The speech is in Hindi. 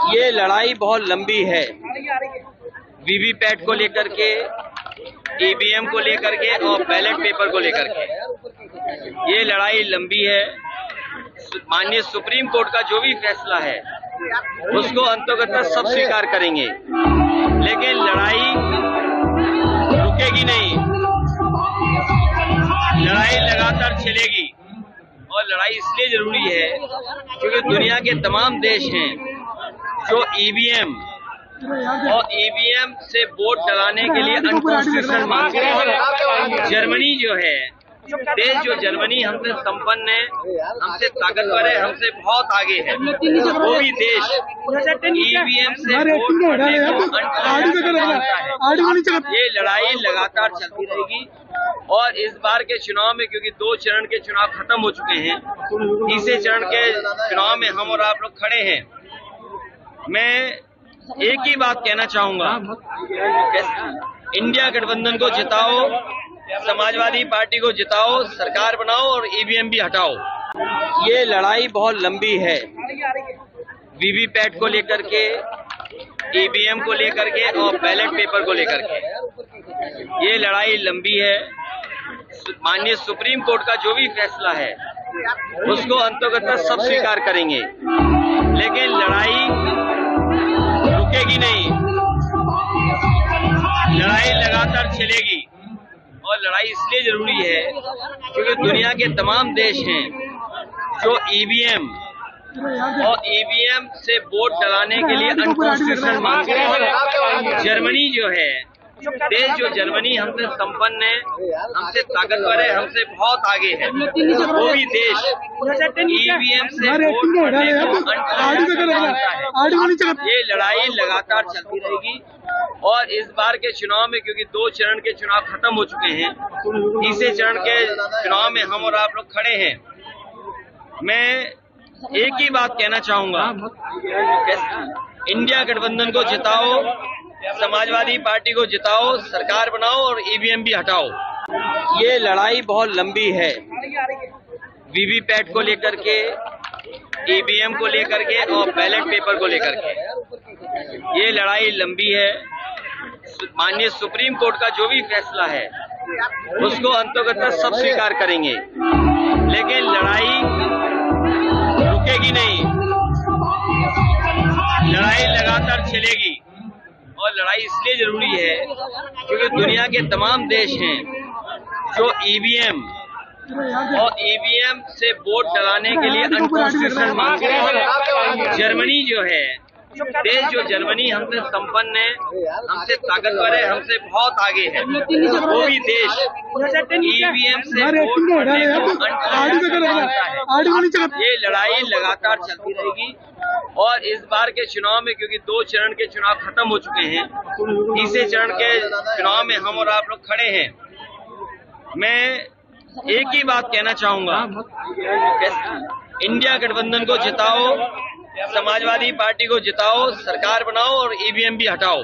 ये लड़ाई बहुत लंबी है। वीवीपैट को लेकर के, ईवीएम को लेकर के और बैलेट पेपर को लेकर के ये लड़ाई लंबी है। माननीय सुप्रीम कोर्ट का जो भी फैसला है उसको अंततः सब स्वीकार करेंगे, लेकिन लड़ाई रुकेगी नहीं। लड़ाई लगातार चलेगी और लड़ाई इसलिए जरूरी है क्योंकि दुनिया के तमाम देश हैं जो ईवीएम से वोट डलाने के लिए अनकॉन्स्टिट्यूशनल मानते हैं। जर्मनी जो है देश, जो जर्मनी हमसे संपन्न है, हमसे ताकतवर है, हमसे बहुत आगे है, वो भी देश ईवीएम से वोट करने को अनकॉन्स्टिट्यूशनल मानता है। ये लड़ाई लगातार चलती रहेगी और इस बार के चुनाव में, क्योंकि 2 चरण के चुनाव खत्म हो चुके हैं, तीसरे चरण के चुनाव में हम और आप लोग खड़े हैं। मैं एक ही बात कहना चाहूंगा, इंडिया गठबंधन को जिताओ, समाजवादी पार्टी को जिताओ, सरकार बनाओ और ईवीएम भी हटाओ। ये लड़ाई बहुत लंबी है। वीवीपैट को लेकर के, ईवीएम को लेकर के और बैलेट पेपर को लेकर के ये लड़ाई लंबी है। माननीय सुप्रीम कोर्ट का जो भी फैसला है उसको अंततः सब स्वीकार करेंगे, लेकिन लड़ाई रुकेगी नहीं। लड़ाई लगातार चलेगी और लड़ाई इसलिए जरूरी है क्योंकि दुनिया के तमाम देश हैं जो ईवीएम से वोट डलाने के लिए अनकॉन्स्टिट्यूशनल मानते हैं। जर्मनी जो है देश, जो जर्मनी हमसे संपन्न है, हमसे ताकतवर है, हमसे बहुत आगे है, वो भी देश ईवीएम से वोट करने को अनकॉन्स्टिट्यूशनल मानता है। ये लड़ाई लगातार चलती रहेगी और इस बार के चुनाव में, क्योंकि 2 चरण के चुनाव खत्म हो चुके हैं, तीसरे चरण के चुनाव में हम और आप लोग खड़े हैं। मैं एक ही बात कहना चाहूंगा, इंडिया गठबंधन को जिताओ, समाजवादी पार्टी को जिताओ, सरकार बनाओ और ईवीएम भी हटाओ। ये लड़ाई बहुत लंबी है। वीवीपैट को लेकर के, ईवीएम को लेकर के और बैलेट पेपर को लेकर के ये लड़ाई लंबी है। माननीय सुप्रीम कोर्ट का जो भी फैसला है उसको अंततः सब स्वीकार करेंगे, लेकिन लड़ाई रुकेगी नहीं। लड़ाई लगातार चलेगी और लड़ाई इसलिए जरूरी है क्योंकि दुनिया के तमाम देश हैं जो ईवीएम से वोट डलाने के लिए अनकॉन्स्टिट्यूशनल मानते हैं। जर्मनी जो है देश, जो जर्मनी हमसे संपन्न है, हमसे ताकतवर है, हमसे बहुत आगे है, वो भी देश ईवीएम से वोट करने को अनकॉन्स्टिट्यूशनल मानता है। ये लड़ाई लगातार चलती रहेगी और इस बार के चुनाव में, क्योंकि 2 चरण के चुनाव खत्म हो चुके हैं, तीसरे चरण के चुनाव में हम और आप लोग खड़े हैं। मैं एक ही बात कहना चाहूंगा, इंडिया गठबंधन को जिताओ, समाजवादी पार्टी को जिताओ, सरकार बनाओ और ईवीएम भी हटाओ।